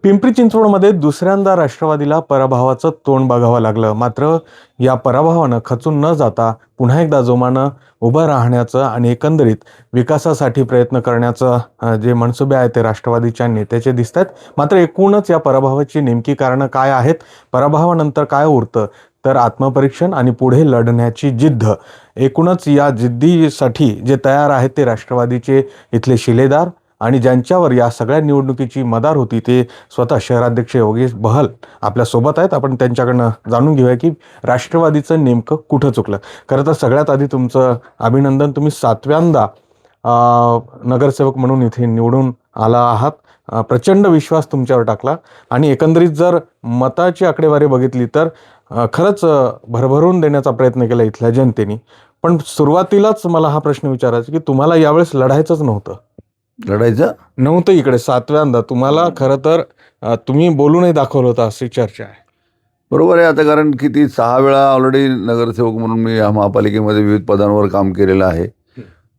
पिंपरी चिंचवडमध्ये दुसऱ्यांदा राष्ट्रवादीला पराभवाचं तोंड बघावं लागलं. मात्र या पराभवानं खचून न जाता पुन्हा एकदा जोमानं उभं राहण्याचं आणि एकंदरीत विकासासाठी प्रयत्न करण्याचं जे मनसुबे आहेत ते राष्ट्रवादीच्या नेत्याचे दिसत आहेत. मात्र एकूणच या पराभवाची नेमकी कारणं काय आहेत, पराभवानंतर काय उरतं, तर आत्मपरीक्षण आणि पुढे लढण्याची जिद्द. एकूणच या जिद्दीसाठी जे तयार आहेत ते राष्ट्रवादीचे इथले शिलेदार आणि ज्यांच्यावर या सगळ्या निवडणुकीची मदार होती ते स्वतः शहराध्यक्ष योगेश बहल आपल्या सोबत आहेत. आपण त्यांच्याकडनं जाणून घेऊया की राष्ट्रवादीचं नेमकं कुठं चुकलं. खरं तर सगळ्यात आधी तुमचं अभिनंदन, तुम्ही 7व्यांदा नगरसेवक म्हणून इथे निवडून आला आहात. प्रचंड विश्वास तुमच्यावर टाकला आणि एकंदरीत जर मताची आकडेवारी बघितली तर खरंच भरभरून देण्याचा प्रयत्न केला इथल्या जनतेने. पण सुरुवातीलाच मला हा प्रश्न विचारायचा की तुम्हाला यावेळेस लढायचंच नव्हतं इकडे 7व्यांदा. तुम्हाला खरं तर तुम्ही बोलूनही दाखवलं होतं अशी चर्चा आहे. बरोबर आहे. आता कारण किती 6 वेळा ऑलरेडी नगरसेवक म्हणून मी या महापालिकेमध्ये विविध पदांवर काम केलेलं आहे.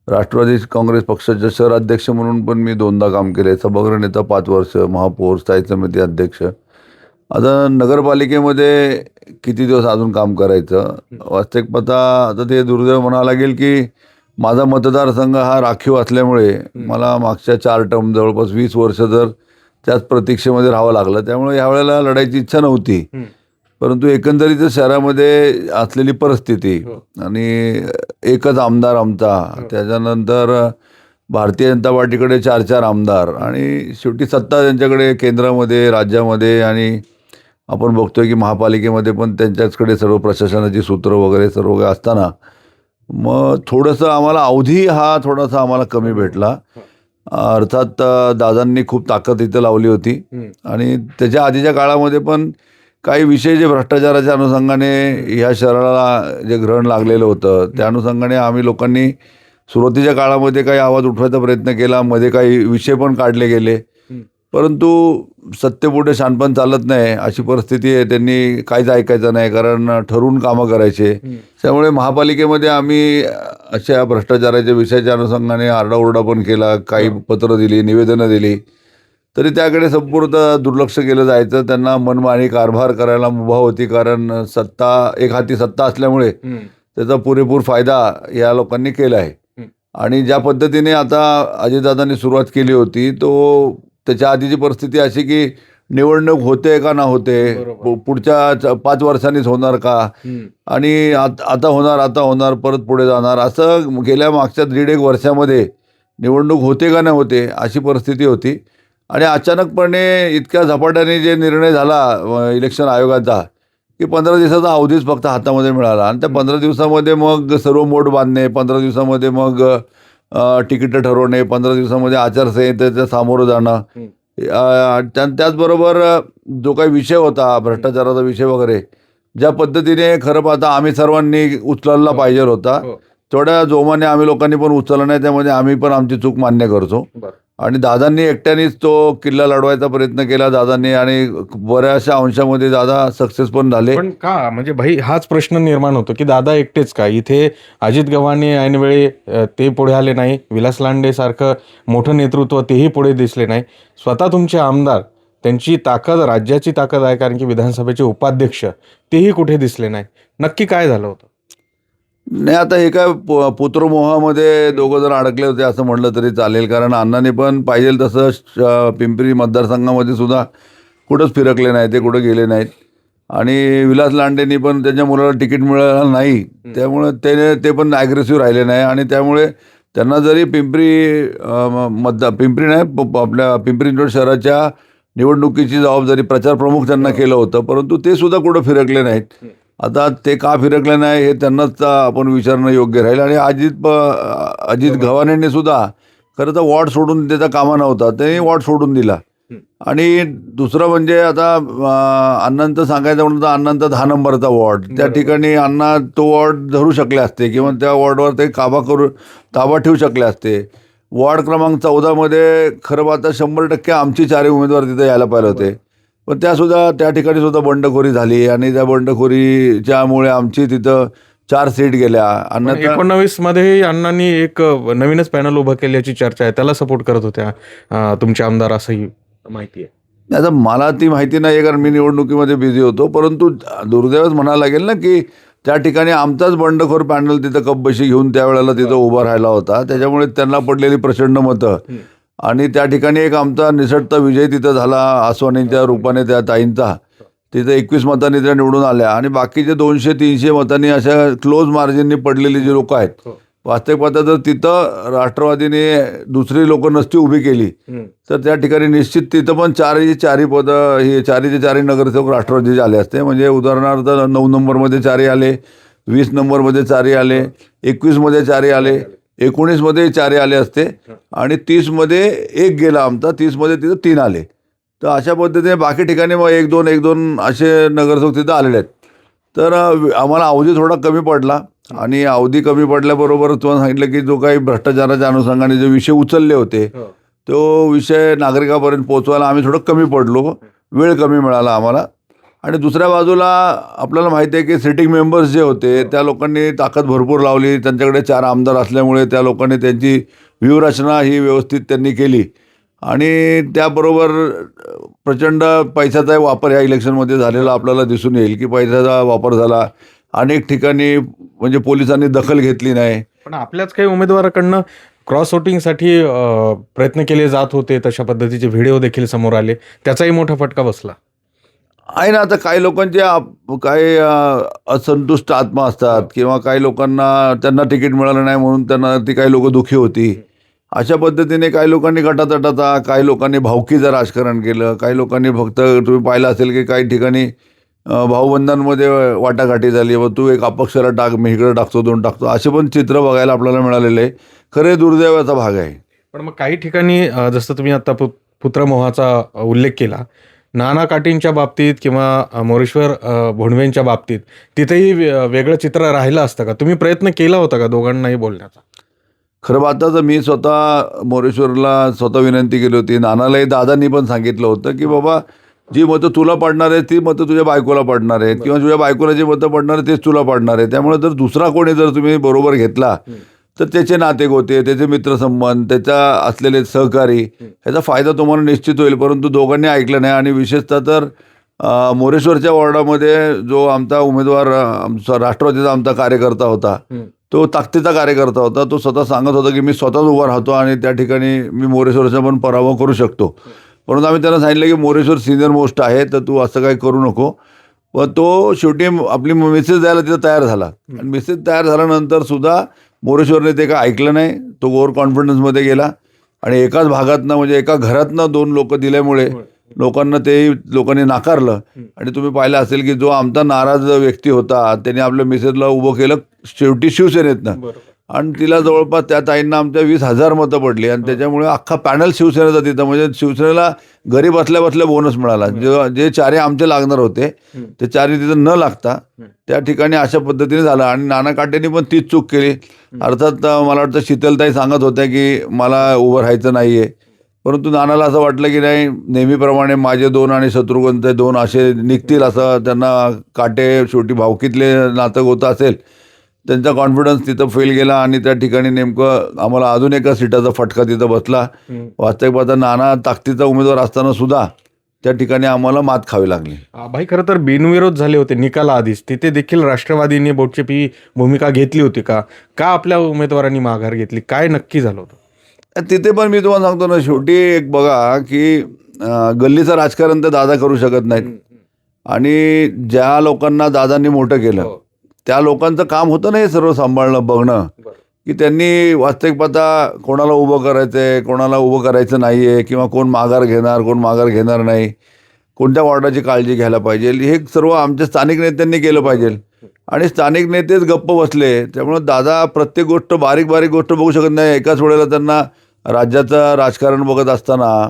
राष्ट्रवादी काँग्रेस पक्षाचे शहराध्यक्ष म्हणून पण मी 2दा काम केले. सभागृह नेता 5 वर्ष, महापौर, स्थायी समिती अध्यक्ष. आता नगरपालिकेमध्ये किती दिवस अजून काम करायचं. वास्तविक आता ते दुर्दैव म्हणावं लागेल की माझा मतदारसंघ हा राखीव असल्यामुळे मला मागच्या 4 टर्म जवळपास 20 वर्ष जर त्याच प्रतीक्षेमध्ये राहावं लागलं. त्यामुळे यावेळेला लढायची इच्छा नव्हती. परंतु एकंदरीत शहरामध्ये असलेली परिस्थिती आणि एकच आमदार आमचा, त्याच्यानंतर भारतीय जनता पार्टीकडे 4 आमदार आणि शेवटी सत्ता त्यांच्याकडे केंद्रामध्ये, राज्यामध्ये आणि आपण बघतोय की महापालिकेमध्ये पण त्यांच्याचकडे सर्व प्रशासनाची सूत्र वगैरे सर्व काही असताना मग थोडंसं आम्हाला अवधी हा थोडासा आम्हाला कमी भेटला. अर्थात दादांनी खूप ताकद इथं लावली होती आणि त्याच्या आधीच्या काळामध्ये पण काही विषय जे भ्रष्टाचाराच्या अनुषंगाने ह्या शहराला जे ग्रहण लागलेलं होतं त्या अनुषंगाने आम्ही लोकांनी सुरुवातीच्या काळामध्ये काही आवाज उठवायचा प्रयत्न केला. मध्ये काही विषय पण काढले गेले. परंतु सत्तेपुढे शहाणपण चालत नाही अशी परिस्थिती आहे. त्यांनी काहीच ऐकायचं नाही, कारण ठरवून कामं करायचे. त्यामुळे महापालिकेमध्ये आम्ही अशा भ्रष्टाचाराच्या विषयाच्या अनुषंगाने आरडाओरडा पण केला, काही पत्र दिली, निवेदनं दिली, तरी त्याकडे संपूर्ण दुर्लक्ष केलं जायचं. त्यांना मनमानी कारभार करायला मुभा होती, कारण एक हाती सत्ता असल्यामुळे त्याचा पुरेपूर फायदा या लोकांनी केला आहे. आणि ज्या पद्धतीने आता अजितदादांनी सुरुवात केली होती त्याच्या आधीची परिस्थिती अशी की निवडणूक होते का ना होते, पुढच्या 5 वर्षांनीच होणार का, आणि आता होणार परत पुढे जाणार, असं गेल्या मागच्या 1.5 वर्षामध्ये निवडणूक होते का नाही होते अशी परिस्थिती होती. आणि अचानकपणे इतक्या झपाट्याने जे निर्णय झाला इलेक्शन आयोगाचा की 15 दिवसाचा अवधीच फक्त हातामध्ये मिळाला. आणि त्या 15 दिवसामध्ये मग सर्व मोड बांधणे, 15 दिवसामध्ये मग तिकीटं ठरवणे, 15 दिवसामध्ये आचारसंहितेचं सामोरं जाणं, त्याचबरोबर जो काही विषय होता भ्रष्टाचाराचा विषय वगैरे, ज्या पद्धतीने खरं पाहता आम्ही सर्वांनी उचलला पाहिजे होता तेवढ्या जोमाने आम्ही लोकांनी पण उचलला नाही. त्यामध्ये आम्ही पण आमची चूक मान्य करतो. आणि दादांनी एकट्यानेच तो किल्ला लढवायचा प्रयत्न केला दादांनी, आणि बऱ्याचशा अंशामध्ये दादा सक्सेस पण झाले. पण का, म्हणजे भाई हाच प्रश्न निर्माण होतो की दादा एकटेच का इथे? अजित गव्हाणे ऐनवेळी ते पुढे आले नाही, विलास लांडे सारखं मोठं नेतृत्व तेही पुढे दिसले नाही, स्वतः तुमचे आमदार, त्यांची ताकद राज्याची ताकद आहे कारण की विधानसभेचे उपाध्यक्ष, तेही कुठे दिसले नाही. नक्की काय झालं होतं? नाही, आता हे काय पुत्रमोहामध्ये दोघं जण अडकले होते असं म्हटलं तरी चालेल. कारण अण्णांनी पण पाहिजे तसं पिंपरी मतदारसंघामध्ये सुद्धा कुठंच फिरकले नाही, ते कुठं गेले नाहीत. आणि विलास लांडेंनी पण त्यांच्या मुलाला तिकीट मिळालं नाही, त्यामुळे ते पण ॲग्रेसिव्ह राहिले नाही. आणि त्यामुळे त्यांना जरी पिंपरी नाही आपल्या पिंपरी चिंचवड शहराच्या निवडणुकीची जबाबदारी प्रचार प्रमुख त्यांना केलं होतं, परंतु ते सुद्धा कुठं फिरकले नाहीत. आता ते का फिरकले नाही हे त्यांनाच आपण विचारणं योग्य राहील. आणि अजित गव्हाणेंनी सुद्धा खरं तर वॉर्ड सोडून त्याचा कामा नव्हता, त्यांनी वॉर्ड सोडून दिला. आणि दुसरं म्हणजे आता अण्णांचं सांगायचं म्हणून तर अण्णांचा 10 नंबरचा वॉर्ड, त्या ठिकाणी अण्णा तो वॉर्ड धरू शकले असते किंवा त्या वॉर्डवर ते ताबा ठेवू शकले असते. वॉर्ड क्रमांक 14मध्ये खरं पाहता 100% आमची 4 उमेदवार तिथे यायला पाहिजे होते, पण त्या ठिकाणी सुद्धा बंडखोरी झाली. आणि त्या बंडखोरीच्यामुळे आमची तिथं 4 सीट गेल्या. 19 मध्ये अण्णांनी एक नवीनच पॅनल उभं केल्याची चर्चा आहे, त्याला सपोर्ट करत होत्या तुमचे आमदार, असंही माहिती आहे. आता मला ती माहिती नाही आहे, कारण मी निवडणुकीमध्ये बिझी होतो. परंतु दुर्दैवच म्हणायला लागेल ना, की त्या ठिकाणी आमचाच बंडखोर पॅनल तिथं कपबशी घेऊन त्यावेळेला तिथं उभा राहिला होता. त्याच्यामुळे त्यांना पडलेली प्रचंड मतं आणि त्या ठिकाणी एक आमचा निसटता विजय तिथं झाला आसवानींच्या रूपाने त्या ताईंचा. तिथं 21 मतांनी त्या निवडून आल्या आणि बाकीचे 200-300 मतांनी अशा क्लोज मार्जिननी पडलेली जी लोकं आहेत. वास्तविक पाहता जर तिथं राष्ट्रवादीने दुसरी लोकं नसती उभी केली तर त्या ठिकाणी निश्चित तिथं पण चारही पदं हे चारीचे चारही नगरसेवक राष्ट्रवादीचे आले असते. म्हणजे उदाहरणार्थ 9 नंबरमध्ये 4 आले, 20 नंबरमध्ये 4 आले, 21मध्ये 4 आले, 19मध्ये 4 आले असते आणि 30मध्ये 1 गेला आमचा, 30मध्ये तिथं 3 आले. तर अशा पद्धतीने बाकी ठिकाणी मग 1-2 असे नगरसेवक तिथं आलेले आहेत. तर आम्हाला अवधी थोडा कमी पडला आणि अवधी कमी पडल्याबरोबर तुम्हाला सांगितलं की जो काही भ्रष्टाचाराच्या अनुषंगाने जे विषय उचलले होते तो विषय नागरिकांपर्यंत पोहोचवायला आम्ही थोडं कमी पडलो, वेळ कमी मिळाला आम्हाला. आणि दुसऱ्या बाजूला आपल्याला माहिती आहे की सिटिंग मेंबर्स जे होते त्या लोकांनी ताकद भरपूर लावली. त्यांच्याकडे 4 आमदार असल्यामुळे त्या लोकांनी त्यांची व्यूहरचना ही व्यवस्थित त्यांनी केली आणि त्याबरोबर प्रचंड पैशाचा वापर ह्या इलेक्शनमध्ये झालेला आपल्याला दिसून येईल की पैशाचा वापर झाला. अनेक ठिकाणी म्हणजे पोलिसांनी दखल घेतली नाही. पण आपल्याच काही उमेदवाराकडनं क्रॉस वोटिंगसाठी प्रयत्न केले जात होते, तशा पद्धतीचे व्हिडिओ देखील समोर आले, त्याचाही मोठा फटका बसला आहे ना. आता काही लोकांचे काही असंतुष्ट आत्मा असतात किंवा काही लोकांना त्यांना तिकीट मिळालं नाही म्हणून त्यांना ती काही लोकं दुःखी होती. अशा पद्धतीने काही लोकांनी गटातटाचा, काही लोकांनी भावकीचं राजकारण केलं, काही लोकांनी फक्त तुम्ही पाहिलं असेल की काही ठिकाणी भाऊबंधांमध्ये वाटाघाटी झाली. व तू एक अपक्षाला टाक, मी इकडे टाकतो, 2 टाकतो, असे पण चित्र बघायला आपल्याला मिळालेले आहे. खरे दुर्दैवाचा भाग आहे. पण मग काही ठिकाणी जसं तुम्ही आता पुत्रमोहाचा उल्लेख केला, नाना काटींच्या बाबतीत किंवा मोरेश्वर भोंडवेंच्या बाबतीत तिथेही वेगळं चित्र राहिलं असतं का? तुम्ही प्रयत्न केला होता का दोघांनाही बोलण्याचा? खरं पाहता तर मी स्वतः मोरेश्वरला स्वतः विनंती केली होती. नानालाही दादांनी पण सांगितलं होतं की बाबा जी मतं तुला पडणार आहेत ती मतं तुझ्या बायकोला पडणार आहेत किंवा तुझ्या बायकोला जी मतं पडणार आहेत तेच तुला पडणार आहे. त्यामुळे जर दुसरा कोणी जर तुम्ही बरोबर घेतला तर त्याचे नातेगोते, त्याचे मित्रसंबंध, त्याचा असलेले सहकारी ह्याचा फायदा तुम्हाला निश्चित होईल. परंतु दोघांनी ऐकलं नाही आणि विशेषतः तर मोरेश्वरच्या वॉर्डामध्ये जो आमचा उमेदवार आमचा राष्ट्रवादीचा आमचा कार्यकर्ता होता, तो ताकदीचा कार्यकर्ता होता. तो स्वतः सांगत होता की मी स्वतःच उभा राहतो आणि त्या ठिकाणी मी मोरेश्वरचा पण पराभव करू शकतो. परंतु आम्ही त्यांना सांगितलं की मोरेश्वर सिनियर मोस्ट आहे तर तू असं काही करू नको. पण तो शेवटी आपली मेसेज द्यायला तिथं तयार झाला आणि मेसेज तयार झाल्यानंतर सुद्धा मोरेश्वरने ते काय ऐकलं नाही. तो ओव्हर कॉन्फिडन्समध्ये गेला आणि एकाच भागातनं म्हणजे एका घरातनं 2 लोकं दिल्यामुळे लोकांनी नाकारलं. आणि तुम्ही पाहिलं असेल की जो आमचा नाराज व्यक्ती होता त्याने आपल्या मिसेसला उभं केलं शेवटी शिवसेनेतनं आणि तिला जवळपास त्या ताईंना आमच्या 20,000 मतं पडली आणि त्याच्यामुळे अख्खा पॅनल शिवसेनेचा तिथं म्हणजे शिवसेनेला घरी बसल्या बसल्या बोनस मिळाला. जे 4 आमचे लागणार होते ते 4 तिथं न लागता त्या ठिकाणी अशा पद्धतीने झालं. आणि नाना काटेंनी पण तीच चूक केली. अर्थात मला वाटतं शीतलताई सांगत होत्या की मला उभं राहायचं नाही आहे. परंतु नानाला असं वाटलं की नाही नेहमीप्रमाणे माझे 2 आणि शत्रुघ्नचे 2 असे निघतील असं त्यांना काटे शेवटी भावकीतले नातं होतं असेल. त्यांचा कॉन्फिडन्स तिथं फेल गेला आणि त्या ठिकाणी नेमकं आम्हाला अजून एका सीटाचा फटका तिथं बसला. वास्तविक पाहता नाना ताकदीचा उमेदवार असताना सुद्धा त्या ठिकाणी आम्हाला मात खावी लागली. भाई खरं तर बिनविरोध झाले होते निकालाआधीच, तिथे देखील राष्ट्रवादीने बोटचेपी भूमिका घेतली होती का? का आपल्या उमेदवारांनी माघार घेतली? काय नक्की झालं होतं तिथे? पण मी तुम्हाला सांगतो ना, शेवटी एक बघा की गल्लीचं राजकारण तर दादा करू शकत नाहीत आणि ज्या लोकांना दादांनी मोठं केलं त्या लोकांचं काम होतं ना हे सर्व सांभाळणं, बघणं की त्यांनी वास्तविक पाहता कोणाला उभं करायचं आहे, कोणाला उभं करायचं नाही आहे किंवा कोण माघार घेणार, कोण माघार घेणार नाही, कोणत्या वॉर्डाची काळजी घ्यायला पाहिजे, हे सर्व आमच्या स्थानिक नेत्यांनी केलं पाहिजे. आणि स्थानिक नेतेच गप्प बसले. त्यामुळे दादा प्रत्येक गोष्ट बारीक बारीक गोष्ट बघू शकत नाही. एकाच वेळेला त्यांना राज्याचं राजकारण बघत असताना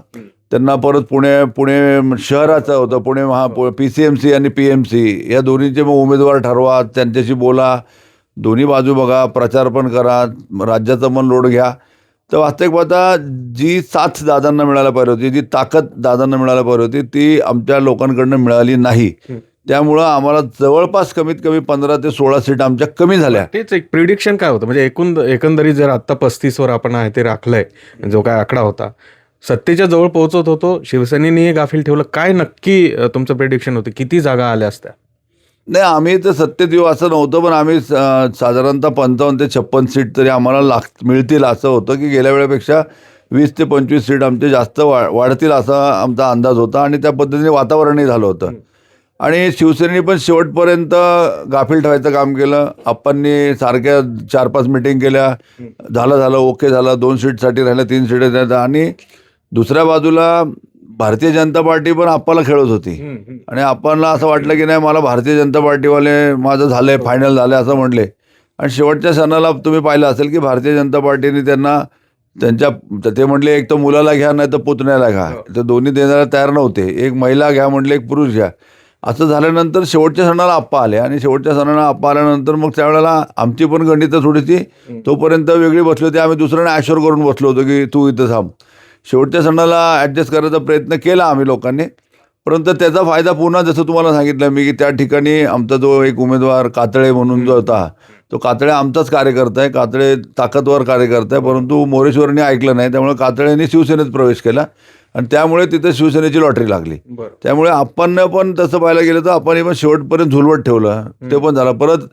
त्यांना परत पुणे शहराचं होतं, PCMC आणि PMC या दोन्हीचे मग उमेदवार ठरवा, त्यांच्याशी बोला, दोन्ही बाजू बघा, प्रचार पण करा, राज्याचं पण लोड घ्या. तर वास्तविक पाहता जी साथ दादांना मिळायला पाहिजे होती, जी ताकद दादांना मिळायला पाहिजे होती ती आमच्या लोकांकडनं मिळाली नाही. त्यामुळं आम्हाला जवळपास कमीत कमी 15 ते 16 सीट आमच्या कमी झाल्या. तेच एक प्रिडिक्शन काय होतं म्हणजे एकंदरीत जर आत्ता 35वर आपण आहे ते राखलंय जो काय आकडा होता, सत्तेच्या जवळ पोहोचत होतो, शिवसेनेनेही गाफील ठेवलं. काय नक्की तुमचं प्रेडिक्शन होतं? किती जागा आल्या असत्या? नाही, आम्ही तर सत्तेत येऊ असं नव्हतं, पण आम्ही साधारणतः 55 ते 56 सीट तरी आम्हाला मिळतील असं होतं, की गेल्या वेळेपेक्षा 20 ते 25 सीट आमचे जास्त वाढतील असा आमचा अंदाज होता आणि त्या पद्धतीने वातावरणही झालं होतं. आणि शिवसेनेने पण शेवटपर्यंत गाफील ठेवायचं काम केलं. आप्पांनी सारख्या 4-5 मिटिंग केल्या, झालं ओके झालं, 2 सीटसाठी राहिल्या, 3 सीट राहिल्या. आणि दुसऱ्या बाजूला भारतीय जनता पार्टी पण आप्पाला खेळत होती आणि आप्पांना असं वाटलं की नाही, मला भारतीय जनता पार्टीवाले माझं झालंय, फायनल झालं असं म्हणले. आणि शेवटच्या क्षणाला तुम्ही पाहिलं असेल की भारतीय जनता पार्टीने त्यांना ते म्हटले, एक तर मुलाला घ्या नाही तर पुतण्याला घ्या. तर दोन्ही देण्याला तयार नव्हते. एक महिला घ्या म्हटले, एक पुरुष घ्या. असं झाल्यानंतर शेवटच्या सणाला आप्पा आले आणि शेवटच्या सणाला आप्पा आल्यानंतर मग त्यावेळेला आमची पण गणितं थोडीशी तोपर्यंत वेगळी बसली होती. आम्ही दुसऱ्याने ॲश्योर करून बसलो होतो की तू इथं थांब. शेवटच्या सणाला ॲडजस्ट करायचा प्रयत्न केला आम्ही लोकांनी, परंतु त्याचा फायदा पुन्हा जसं तुम्हाला सांगितलं मी की त्या ठिकाणी आमचा जो एक उमेदवार कातळे म्हणून जो होता, तो कातळे आमचाच कार्यकर्ता आहे. कातळे ताकदवर कार्यकर्ता आहे, परंतु मोरेश्वरने ऐकलं नाही. त्यामुळे कातळेने शिवसेनेत प्रवेश केला आणि त्यामुळे तिथे शिवसेनेची लॉटरी लागली. त्यामुळे आपण पण तसं पाहायला गेलं तर आपण पण शेवटपर्यंत झुलवत ठेवलं, ते पण झालं. परत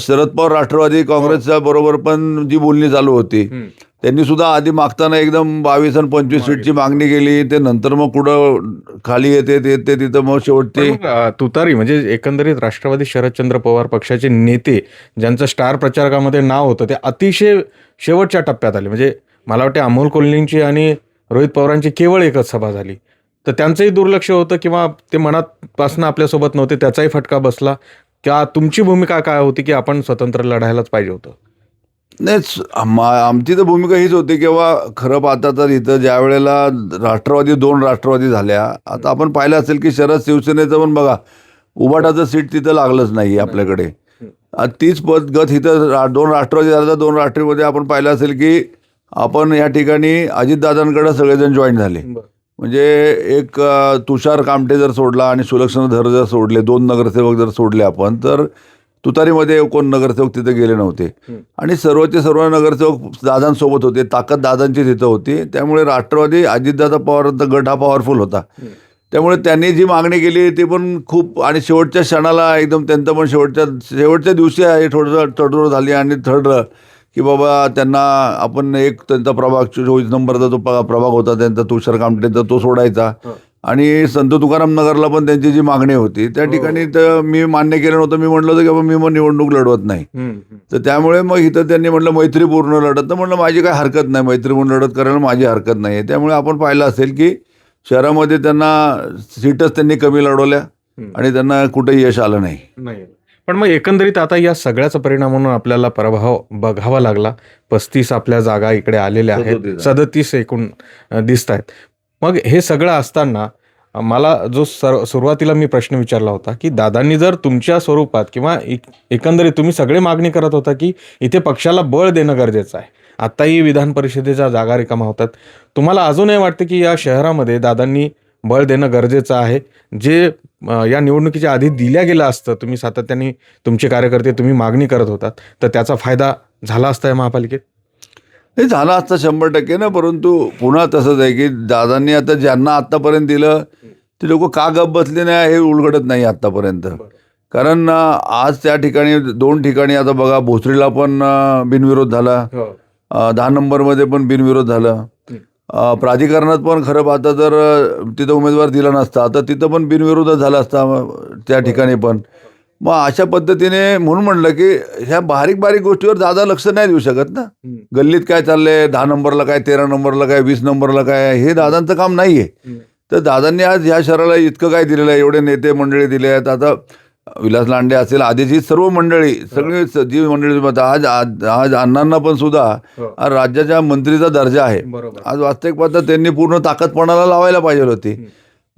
शरद पवार राष्ट्रवादी काँग्रेसच्या बरोबर पण जी बोलणी चालू होती, त्यांनी सुद्धा आधी मागताना एकदम 22 आणि 25 सीटची मागणी केली. ते नंतर मग कुठं खाली येते तिथं मग शेवटची तुतारी म्हणजे एकंदरीत राष्ट्रवादी शरदचंद्र पवार पक्षाचे नेते ज्यांचं स्टार प्रचारकामध्ये नाव होतं, ते अतिशय शेवटच्या टप्प्यात आले. म्हणजे मला वाटते अमोल कोल्हेंची आणि रोहित पवारांची केवळ एकच सभा झाली, तर त्यांचंही दुर्लक्ष होतं किंवा ते मनापासून आपल्यासोबत नव्हते, त्याचाही फटका बसला. किंवा तुमची भूमिका काय होती की आपण स्वतंत्र लढायलाच पाहिजे होतं? नाही, आमची तर भूमिका हीच होती किंवा खरं पाहता तर इथं ज्या वेळेला दोन राष्ट्रवादी झाल्या, आता आपण पाहिलं असेल की शरद शिवसेनेचं पण बघा, उभाटाचं सीट तिथं लागलंच नाही आपल्याकडे. तीच गत इथं 2 राष्ट्रवादी झाल्या. 2 राष्ट्रवादीमध्ये आपण पाहिलं असेल की आपण या ठिकाणी अजितदादांकडे सगळेजण जॉईन झाले. म्हणजे एक तुषार कामटे जर सोडला आणि सुलक्षणा धर जर सोडले, 2 नगरसेवक जर सोडले आपण, तर तुतारीमध्ये कोण नगरसेवक तिथे गेले नव्हते. आणि सर्वचे सर्व नगरसेवक दादांसोबत होते, ताकद दादांची तिथं होती. त्यामुळे राष्ट्रवादी अजितदादा पवारांचा गट हा पॉवरफुल होता. त्यामुळे त्यांनी जी मागणी केली ती पण खूप, आणि शेवटच्या क्षणाला एकदम त्यांचं पण शेवटच्या दिवशी आहे थोडंसं तडजोड झाली आणि ठरलं की बाबा त्यांना आपण एक त्यांचा प्रभाग 24 नंबरचा जो प्रभाग होता त्यांचा तुषार कामटेचा तो सोडायचा. आणि संत तुकाराम नगरला पण त्यांची जी मागणी होती त्या ठिकाणी तर मी मान्य केलं नव्हतं. मी म्हटलं होतं की बाबा मी मग निवडणूक लढवत नाही. तर त्यामुळे मग इथं त्यांनी म्हटलं मैत्रीपूर्ण लढत, तर म्हटलं माझी काही हरकत नाही, मैत्रीपूर्ण लढत करायला माझी हरकत नाही आहे. त्यामुळे आपण पाहिलं असेल की शहरामध्ये त्यांना सीटच त्यांनी कमी लढवल्या आणि त्यांना कुठेही यश आलं नाही. पण मग एकंदरीत आता या सगळ्याचा परिणाम म्हणून आपल्याला पराभव बघावा लागला. 35 आपल्या जागा इकडे आलेल्या आहेत, 37 एकूण दिसत आहेत. मग हे सगळं असताना मला जो सुरुवातीला मी प्रश्न विचारला होता की दादांनी जर तुमच्या स्वरूपात किंवा एकंदरीत तुम्ही सगळे मागणी करत होता की इथे पक्षाला बळ देणं गरजेचं आहे, आत्ताही विधान परिषदेच्या जागा रिकामा होतात, तुम्हाला अजूनही वाटतं की या शहरामध्ये दादांनी बळ देणं गरजेचं आहे, जे या निवडणुकीच्या आधी दिल्या गेलं असतं, तुम्ही सातत्याने तुमचे कार्यकर्ते तुम्ही मागणी करत होतात, तर त्याचा फायदा झाला असता या महापालिकेत? हे झालं असतं 100% ना. परंतु पुन्हा तसंच आहे की दादांनी आता ज्यांना आत्तापर्यंत दिलं ते लोक का गप बसले नाही हे उलगडत नाही आत्तापर्यंत. कारण आज त्या ठिकाणी 2 ठिकाणी आता बघा, भोसरीला पण बिनविरोध झाला, 10 नंबरमध्ये पण बिनविरोध झाला, प्राधिकरणात पण खरं पाहता जर तिथं उमेदवार दिला नसता तर तिथं पण बिनविरोधच झाला असता त्या ठिकाणी पण. मग अशा पद्धतीने म्हणून म्हणलं की ह्या बारीक गोष्टीवर दादा लक्ष नाही देऊ शकत ना. गल्लीत काय चाललंय, 10 नंबरला काय, 13 नंबरला काय, 20 नंबरला काय, हे दादांचं काम नाही आहे. तर दादांनी आज ह्या शहराला इतकं काय दिलेलं आहे, एवढे नेते मंडळी दिले आहेत. आता विलास लांडे असेल, आधीची सर्व मंडळी, सगळी जी मंडळी, आज अण्णांना पण सुद्धा आज राज्याच्या मंत्रीचा दर्जा आहे. आज वास्तविक पाहता त्यांनी पूर्ण ताकदपणाला लावायला पाहिजे होती,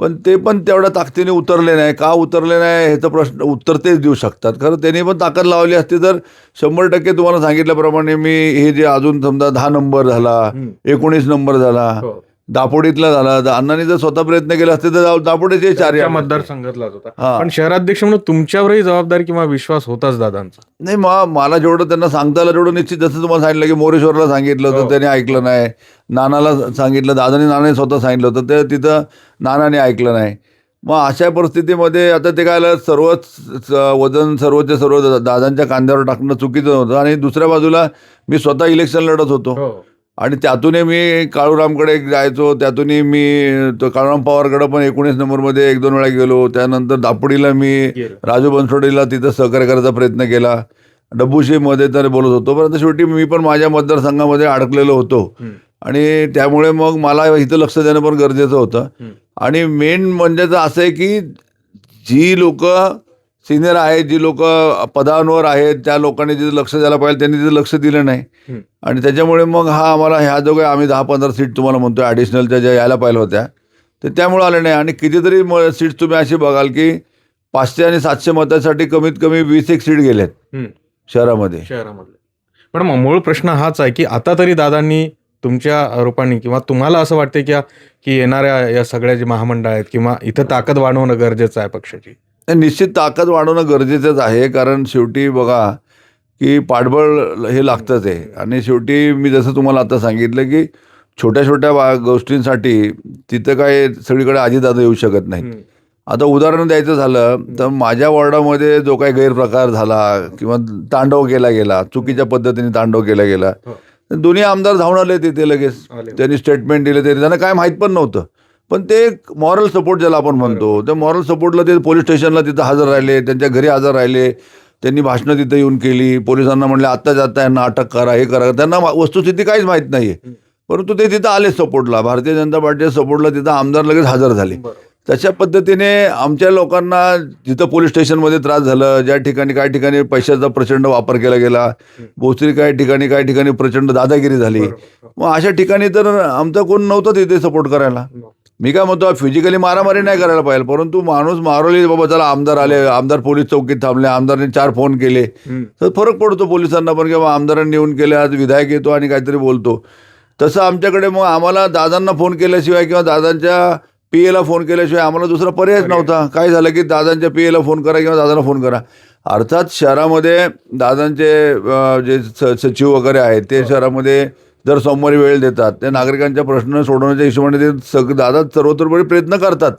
पण ते पण तेवढ्या ताकदीने उतरले नाही. का उतरले नाही ह्याचं प्रश्न उत्तर तेच देऊ शकतात. खरं त्यांनी पण ताकद लावली असती तर 100% तुम्हाला सांगितल्याप्रमाणे मी हे जे अजून समजा 10 नंबर झाला, 19 नंबर झाला, दापोडीतला झाला. तर अण्णांनी जर स्वतः प्रयत्न केला असते तर दापोडीचे चार त्यांच्या मतदारसंघातलाच होता. हा. पण शहराध्यक्ष म्हणून तुमच्यावरही जबाबदारी किंवा विश्वास होताच दादांचा. नाही, मला जेवढं त्यांना सांगता आलं तेवढं निश्चित. जसं तुम्हाला सांगितलं की मोरेश्वरला सांगितलं होतं, त्यांनी ऐकलं नाही. नानाला सांगितलं, नानाने स्वतः सांगितलं होतं, ते तिथं नानाने ऐकलं नाही. मग अशा परिस्थितीमध्ये आता ते काय आलं, सर्वच वजन सर्वचे सर्व दादांच्या कांद्यावर टाकणं चुकीचं होतं. आणि दुसऱ्या बाजूला मी स्वतः इलेक्शन लढत होतो आणि त्यातूनही मी काळूरामकडे जायचो. त्यातूनही मी काळूराम पवारकडे पण 19 नंबरमध्ये 1-2 वेळा गेलो. त्यानंतर दापोडीला मी राजू बनसोडेला तिथं सहकार्य करायचा प्रयत्न केला. डब्बूशीमध्ये तर बोलत होतो, परंतु शेवटी मी पण माझ्या मतदारसंघामध्ये अडकलेलो होतो आणि त्यामुळे मग मला इथं लक्ष देणं पण गरजेचं होतं. आणि मेन म्हणजे असं आहे की जी लोक सिनियर आहेत, जी लोक पदांवर आहेत, त्या लोकांनी जिथं लक्ष द्यायला पाहिजे त्यांनी तिथं लक्ष दिलं नाही. आणि त्याच्यामुळे मग आम्हाला ह्या जो काही आम्ही 10-15 सीट तुम्हाला म्हणतोय ॲडिशनलच्या ज्या यायला पाहिल्या होत्या तर त्यामुळे आले नाही. आणि कितीतरी सीट्स तुम्ही अशी बघाल की 500 आणि 700 मतासाठी कमीत कमी 20 सीट गेलेत शहरामध्ये. पण मग मूळ प्रश्न हाच आहे की आता तरी दादांनी तुमच्या रूपाने किंवा तुम्हाला असं वाटतं की येणाऱ्या या सगळ्या जे महामंडळ आहेत किंवा इथं ताकद वाढवणं गरजेचं आहे पक्षाची? निश्चित ताकद वाढवणं गरजेचंच आहे. कारण शेवटी बघा की पाठबळ हे लागतंच आहे. आणि शेवटी मी जसं तुम्हाला आता सांगितलं की छोट्या छोट्या गोष्टींसाठी तिथं काय सगळीकडे अजितदादा येऊ शकत नाहीत. आता उदाहरण द्यायचं झालं तर माझ्या वॉर्डामध्ये जो काही गैरप्रकार झाला किंवा तांडव केला गेला, चुकीच्या पद्धतीने तांडव केला गेला, दोन्ही आमदार धावून आले तिथे लगेच. त्यांनी स्टेटमेंट दिले, तरी त्यांना काय माहीत पण नव्हतं. पण ते मॉरल सपोर्ट ज्याला आपण म्हणतो, त्या मॉरल सपोर्टला ते पोलीस स्टेशनला तिथं हजर राहिले, त्यांच्या घरी हजर राहिले, त्यांनी भाषणं तिथं येऊन केली. पोलिसांना म्हणले आत्ताच आता यांना अटक करा, हे करा. त्यांना वस्तुस्थिती काहीच माहीत नाही आहे, परंतु ते तिथं आले सपोर्टला. भारतीय जनता पार्टीच्या सपोर्टला तिथं आमदार लगेच हजर झाले. तशा पद्धतीने आमच्या लोकांना जिथं पोलीस स्टेशनमध्ये त्रास झालं, ज्या ठिकाणी काही ठिकाणी पैशाचा प्रचंड वापर केला गेला, भोसरी काही ठिकाणी प्रचंड दादागिरी झाली. मग अशा ठिकाणी तर आमचा कोण नव्हतं तिथे सपोर्ट करायला. मी काय म्हणतो, फिजिकली मारामारी नाही करायला पाहिजे, परंतु माणूस मारवली बाबा, चला आमदार आले, आमदार पोलीस चौकीत थांबले, आमदारांनी 4 फोन केले, तर फरक पडतो पोलिसांना पण, किंवा आमदारांनी येऊन केले, आज विधायक येतो आणि काहीतरी बोलतो. तसं आमच्याकडे मग आम्हाला दादांना फोन केल्याशिवाय किंवा दादांच्या PA ला फोन केल्याशिवाय आम्हाला दुसरा पर्यायच नव्हता. काय झालं की दादांच्या PA ला फोन करा किंवा दादांना फोन करा. अर्थात शहरामध्ये दादांचे जे सचिव वगैरे आहेत ते शहरामध्ये दर सोमवारी वेळ देतात. ते नागरिकांच्या प्रश्न सोडवण्याच्या हिशोबाने ते दादा सर्वतोपरी प्रयत्न करतात.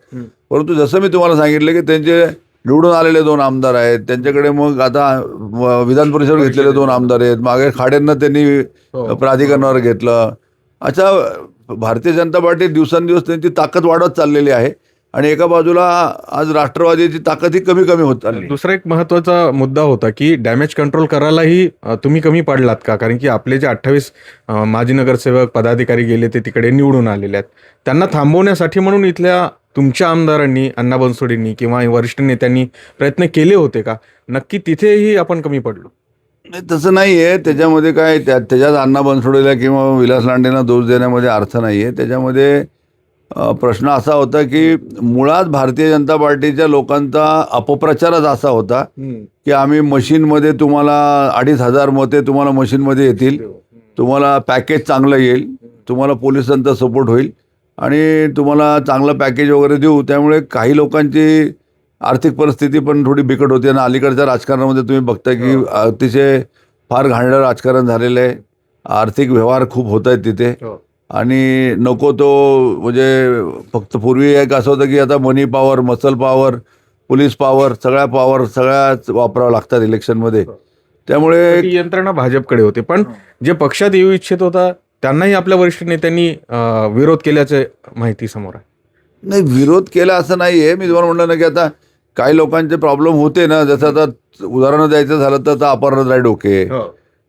परंतु जसं मी तुम्हाला सांगितलं की त्यांचे निवडून आलेले 2 आमदार आहेत, त्यांच्याकडे मग आता विधान परिषदेवर घेतलेले 2 आमदार आहेत, मागे खाडेंना त्यांनी प्राधिकरणावर घेतलं. अच्छा, भारतीय जनता पार्टी दिवसेंदिवस त्यांची ताकद वाढत चाललेली आहे आणि एका बाजूला आज राष्ट्रवादीची ताकद ही कमी होत चालली. दुसरा एक महत्त्वाचा मुद्दा होता की डॅमेज कंट्रोल करायलाही तुम्ही कमी पडलात का? कारण की आपले जे 28 माजी नगरसेवक पदाधिकारी गेले ते तिकडे निवडून आलेले आहेत, त्यांना थांबवण्यासाठी म्हणून इथल्या तुमच्या आमदारांनी, अण्णा बनसोडेंनी किंवा वरिष्ठ नेत्यांनी प्रयत्न केले होते का? नक्की तिथेही आपण कमी पडलो? नाही, तसं नाही आहे. त्याच्यामध्ये काय त्याच्यात अण्णा बनसोडेला किंवा विलास लांडेंना दोष देण्यामध्ये अर्थ नाही आहे. त्याच्यामध्ये प्रश्न असा होता की मुळात भारतीय जनता पार्टीच्या लोकांचा अपप्रचारच असा होता की आम्ही मशीनमध्ये तुम्हाला 2,500 मते तुम्हाला मशीनमध्ये येतील, तुम्हाला पॅकेज चांगलं येईल, तुम्हाला पोलिसांचा सपोर्ट होईल आणि तुम्हाला चांगलं पॅकेज वगैरे देऊ. त्यामुळे काही लोकांची आर्थिक परिस्थिती पण थोडी बिकट होती. आणि अलीकडच्या राजकारणामध्ये तुम्ही बघता की अतिशय फार घाणेरडं राजकारण झालेलं आहे. आर्थिक व्यवहार खूप होत आहेत तिथे आणि नको तो म्हणजे फक्त पूर्वी एक असं होतं की आता money power, muscle power, police power, सगळ्याच वापरावं लागतात इलेक्शनमध्ये. त्यामुळे ती यंत्रणा भाजपकडे होते. पण जे पक्षात येऊ इच्छित होता त्यांनाही आपल्या वरिष्ठ नेत्यांनी विरोध केल्याचं माहिती समोर आहे. नाही, विरोध केला असं नाही आहे. मी तुम्हाला म्हणलं ना की आता काही लोकांचे प्रॉब्लेम होते ना, जसं आता उदाहरण द्यायचं झालं तर आता अपर्णाताई डोके,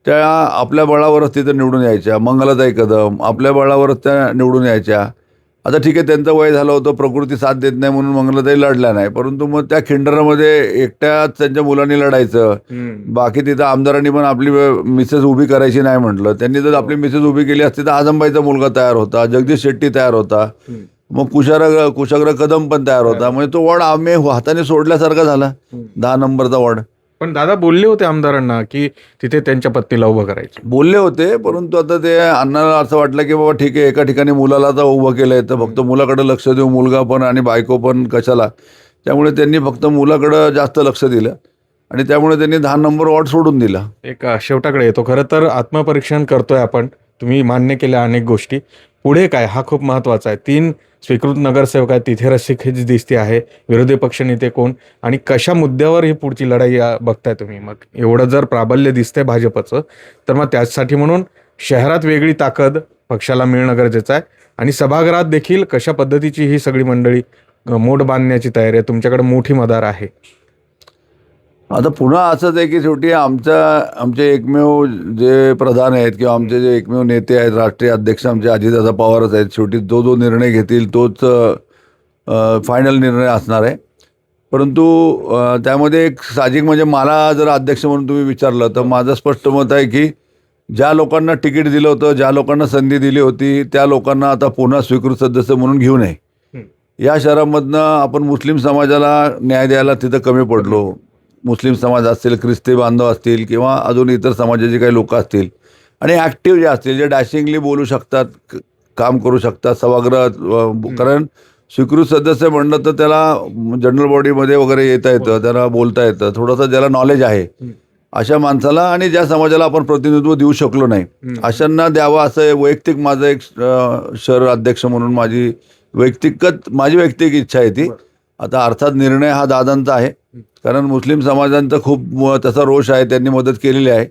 त्या आपल्या बळावरच तिथं निवडून यायच्या. मंगलाताई कदम आपल्या बळावरच त्या निवडून यायच्या. आता ठीक आहे, त्यांचं वय झालं होतं, प्रकृती साथ देत नाही म्हणून मंगलाताई लढल्या नाही, परंतु मग त्या खिंडरामध्ये एकट्याच त्यांच्या मुलांनी लढायचं. बाकी तिथं आमदारांनी पण आपली मिसेस उभी करायची नाही म्हटलं. त्यांनी जर आपली मिसेस उभी केली असती तर आजमबाईचा मुलगा तयार होता, जगदीश शेट्टी तयार होता, मग कुशाग्र कदम पण तयार होता. म्हणजे तो वॉर्ड आम्ही हाताने सोडल्यासारखा झाला, 10 नंबरचा वॉर्ड. पण दादा बोलले होते आमदारांना की तिथे त्यांच्या पत्नीला उभं करायचं. बोलले होते, परंतु आता ते अण्णाला असं वाटलं की बाबा ठीक आहे, एका ठिकाणी मुलाला तर उभं केलंय तर फक्त मुलाकडे लक्ष देऊ, मुलगा पण आणि बायको पण कशाला. त्यामुळे त्यांनी फक्त मुलाकडं जास्त लक्ष दिलं आणि त्यामुळे त्यांनी 10 नंबर वॉर्ड सोडून दिला. एक शेवटाकडे येतो. खरं तर आत्मपरीक्षण करतोय आपण. तुम्ही मान्य केल्या अनेक गोष्टी. पुढे काय हा खूप महत्त्वाचा आहे. 3 स्वीकृत नगरसेवक आहेत. तिथे रस्सीखेच दिसते आहे. विरोधी पक्षनेते कोण आणि कशा मुद्द्यावर ही पुढची लढाई बघताय तुम्ही? मग एवढं जर प्राबल्य दिसतंय भाजपचं, तर मग त्यासाठी म्हणून शहरात वेगळी ताकद पक्षाला मिळणं गरजेचं आहे आणि सभागृहात देखील कशा पद्धतीची ही सगळी मंडळी मोठ बांधण्याची तयारी आहे. तुमच्याकडे मोठी मदार आहे. आता पुन्हा असंच आहे की शेवटी आमचे एकमेव जे प्रधान आहेत किंवा आमचे जे एकमेव नेते आहेत, राष्ट्रीय अध्यक्ष आमचे अजितदादा पवारच आहेत. शेवटी जो निर्णय घेतील तोच फायनल निर्णय असणार आहे. परंतु त्यामध्ये एक साहजिक म्हणजे मला जर अध्यक्ष म्हणून तुम्ही विचारलं तर माझं स्पष्ट मत आहे की ज्या लोकांना तिकीट दिलं होतं, ज्या लोकांना संधी दिली होती, त्या लोकांना आता पुन्हा स्वीकृत सदस्य म्हणून घेऊ नये. या शहरामधनं आपण मुस्लिम समाजाला न्याय द्यायला तिथं कमी पडलो. मुस्लिम समाज असतील, ख्रिस्ती बांधव असतील किंवा अजून इतर समाजाचे काही लोक असतील आणि ॲक्टिव्ह जे असतील, जे डॅशिंगली बोलू शकतात, काम करू शकतात सभागृहात. कारण स्वीकृत सदस्य म्हणलं तर त्याला जनरल बॉडीमध्ये वगैरे येता येतं, त्याला बोलता येतं, थोडंसं ज्याला नॉलेज आहे अशा माणसाला आणि ज्या समाजाला आपण प्रतिनिधित्व देऊ शकलो नाही अशांना द्यावं असं वैयक्तिक माझं एक शहर अध्यक्ष म्हणून माझी वैयक्तिक इच्छा आहे ती. आता अर्थात निर्णय हा दादांचा आहे, कारण मुस्लिम समाजांचा खूप तसा रोष आहे, त्यांनी मदत केलेली आहे.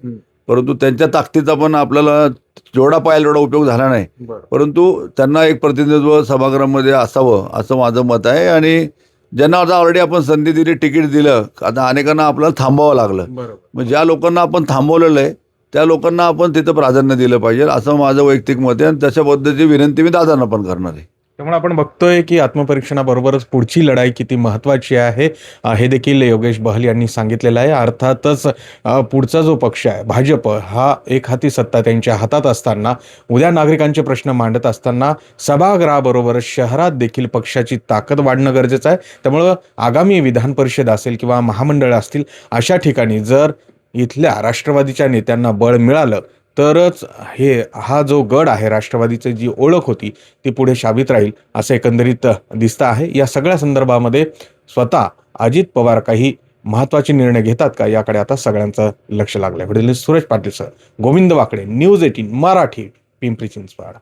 परंतु त्यांच्या ताकदीचा पण आपल्याला जेवढा पाहिजे तेवढा उपयोग झाला नाही. परंतु त्यांना एक प्रतिनिधित्व सभागृहामध्ये असावं असं माझं मत आहे. आणि ज्यांना आता ऑलरेडी आपण संधी दिली, तिकीट दिलं, आता अनेकांना आपल्याला थांबावं लागलं. मग ज्या लोकांना आपण थांबवलेलं आहे त्या लोकांना आपण तिथं प्राधान्य दिलं पाहिजे असं माझं वैयक्तिक मत आहे आणि तशा पद्धतीची विनंती मी दादांना पण करणार आहे. त्यामुळे आपण बघतोय की आत्मपरीक्षणाबरोबरच पुढची लढाई किती महत्त्वाची आहे हे देखील योगेश बहल यांनी सांगितलेलं आहे. अर्थातच पुढचा जो पक्ष आहे भाजप हा एक हाती सत्ता त्यांच्या हातात असताना, उद्या नागरिकांचे प्रश्न मांडत असताना सभागृहाबरोबरच शहरात देखील पक्षाची ताकद वाढणं गरजेचं आहे. त्यामुळं आगामी विधान परिषद असेल किंवा महामंडळ असतील अशा ठिकाणी जर इथल्या राष्ट्रवादीच्या नेत्यांना बळ मिळालं तरच हा जो गड आहे, राष्ट्रवादीची जी ओळख होती ती पुढे शाबित राहील असं एकंदरीत दिसतं आहे. या सगळ्या संदर्भामध्ये स्वतः अजित पवार काही महत्त्वाचे निर्णय घेतात का याकडे आता सगळ्यांचं लक्ष लागलंय. व्हिडिओ सुरेश पाटील सर, गोविंद वाकडे, न्यूज 18 मराठी, पिंपरी चिंचवड.